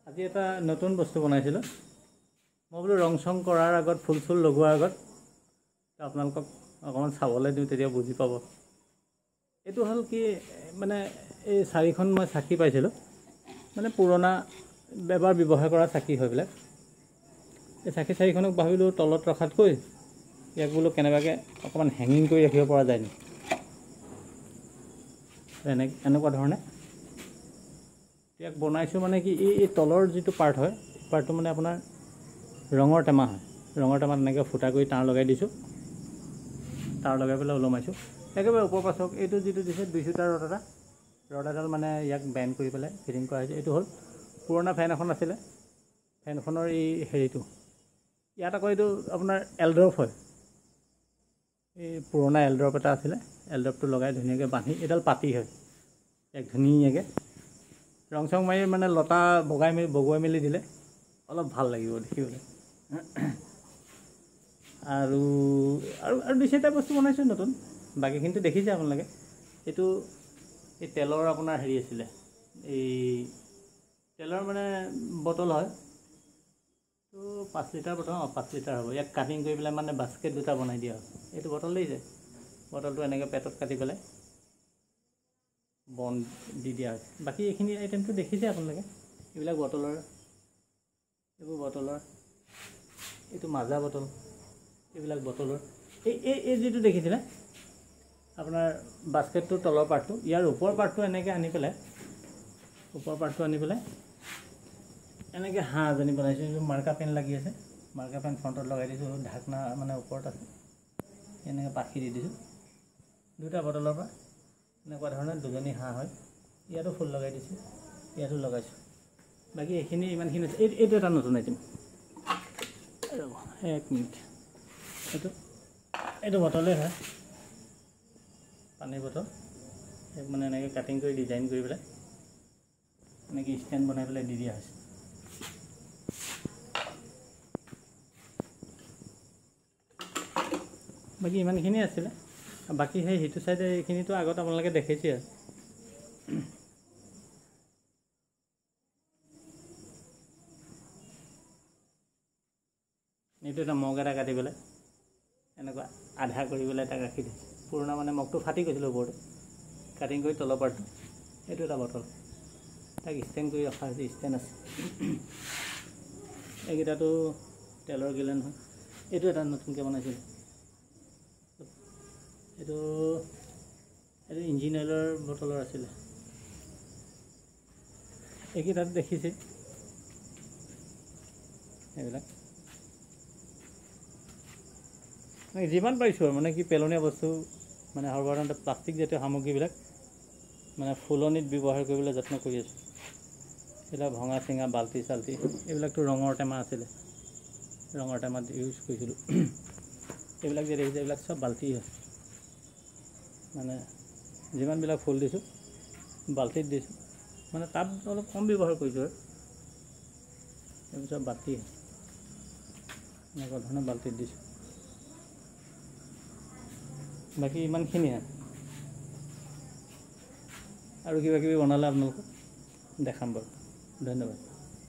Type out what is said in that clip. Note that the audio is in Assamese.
আজি এটা নতুন বস্তু বনাইছিলোঁ। মই বোলো ৰং চং কৰাৰ আগত ফুল চুল লগোৱাৰ আগত আপোনালোকক অকণমান চাবলৈ দিওঁ, তেতিয়া বুজি পাব। এইটো হ'ল কি, মানে এই চাৰিখন মই চাকি পাইছিলোঁ, মানে পুৰণা এবাৰ ব্যৱহাৰ কৰা চাকি হৈ পেলাই। এই চাকি চাৰিখনক ভাবিলোঁ তলত ৰখাতকৈ ইয়াক বোলো কেনেবাকৈ অকণমান হেঙিং কৰি ৰাখিব পৰা যায় নি, এনেকুৱা ধৰণে ইয়াক বনাইছোঁ। মানে কি, এই তলৰ যিটো পাৰ্ট হয়, পাৰ্টটো মানে আপোনাৰ ৰঙৰ টেমা হয়। ৰঙৰ টেমাত এনেকৈ ফুটা কৰি তাঁৰ লগাই দিছোঁ। তাঁৰ লগাই পেলাই ওলমাইছোঁ একেবাৰে ওপৰ পাছক। এইটো যিটো দিছে 2 সূতাৰ ৰড এডাল মানে ইয়াক বেণ্ড কৰি পেলাই ফিটিং কৰা হৈছে। এইটো হ'ল পুৰণা ফেন এখন আছিলে, ফেনখনৰ এই হেৰিটো ইয়াত আকৌ এইটো আপোনাৰ এলড্ৰপ হয়। এই পুৰণা এলড্ৰপ এটা আছিলে, এলড্ৰপটো লগাই ধুনীয়াকৈ বান্ধি, এইডাল পাতি হয়। এক ধুনীয়াকৈ ৰং চং মাৰি মানে লতা বগুৱাই মেলি দিলে অলপ ভাল লাগিব দেখিবলৈ। আৰু আৰু আৰু 2-4টা বস্তু বনাইছোঁ নতুন, বাকীখিনিতো দেখিছে আপোনালোকে। এইটো এই তেলৰ আপোনাৰ হেৰি আছিলে, এই তেলৰ মানে বটল হয়। তো 5 লিটাৰ বটল, 5 লিটাৰ হ'ব। ইয়াক কাটিং কৰি পেলাই মানে বাস্কেট 2টা বনাই দিয়া হয়। এইটো বটল দেখিছে, বটলটো এনেকৈ পেটত কাটি পেলাই বন দি দিয়া হৈছে। বাকী এইখিনি আইটেমটো দেখিছে আপোনালোকে। এইবিলাক বটলৰ, এইবোৰ বটলৰ, এইটো মাজা বটল, এইবিলাক বটলৰ। এই যিটো দেখিছিলে আপোনাৰ বাস্কেটটোৰ তলৰ পাৰ্টটো, ইয়াৰ ওপৰ পাৰ্টটো এনেকৈ আনি পেলাই, এনেকৈ হাঁহ এজনী বনাইছোঁ। এইটো মাৰ্কা পেন লাগি আছে, মাৰ্কা পেন ফ্ৰণ্টত লগাই দিছোঁ, ঢাকনা মানে ওপৰত আছে, এনেকৈ পাখি দি দিছোঁ। 2টা বটলৰ পৰা এনেকুৱা ধৰণে 2জনী হাঁহ হয়। ইয়াতো ফুল লগাই দিছোঁ, ইয়াতো লগাইছোঁ। বাকী এইখিনি ইমানখিনি আছে। এইটো এটা নতুন আইটেম। ৰ'ব 1 মিনিট। এইটো বটলেই হয়, পানীৰ বটল। ইয়াক মানে এনেকৈ কাটিং কৰি ডিজাইন কৰি পেলাই এনেকৈ ষ্টেণ্ড বনাই পেলাই দি দিয়া হৈছে। বাকী ইমানখিনিয়ে আছিলে। বাকী সেইটো চাইডে এইখিনিতো আগত আপোনালোকে দেখিছে আৰু। এইটো এটা মগ এটা কাটি পেলাই এনেকুৱা আধা কৰি পেলাই তাক ৰাখি দিছোঁ। পুৰণা মানে মগটো ফাটি গৈছিলোঁ ওপৰটো, কাটিং কৰি তলৰ পাৰ্টটো। এইটো এটা বটল, তাক ষ্টেণ্ড কৰি ৰখা হৈছে, ষ্টেণ্ড আছে। এইকেইটাতো তেলৰ গিলেন হয়। এইটো এটা নতুনকৈ বনাইছিলোঁ। এইটো ইঞ্জিন অইলৰ বটলৰ আছিলে। এইকেইটাত দেখিছে এইবিলাক, যিমান পাৰিছোঁ আৰু মানে কি, পেলনীয়া বস্তু মানে সৰ্বসাধাৰণতে প্লাষ্টিক জাতীয় সামগ্ৰীবিলাক মানে ফুলনিত ব্যৱহাৰ কৰিবলৈ যত্ন কৰি আছোঁ। এইবিলাক ভঙা চিঙা বাল্টি চাল্টি, এইবিলাকতো ৰঙৰ টেমা আছিলে, ৰঙৰ টেমাত ইউজ কৰিছিলোঁ। এইবিলাক যে দেখিছে, এইবিলাক চব বাল্টি হয়। মানে যিমানবিলাক ফুল দিছোঁ বাল্টিত দিছোঁ, মানে তাত অলপ কম ব্যৱহাৰ কৰিছোঁ আৰু। এইবোৰ চব বাল্টি এনেকুৱা ধৰণৰ বাল্টিত দিছোঁ। বাকী ইমানখিনিয়ে। আৰু কিবা কিবি বনালে আপোনালোকক দেখাম বাৰু। ধন্যবাদ।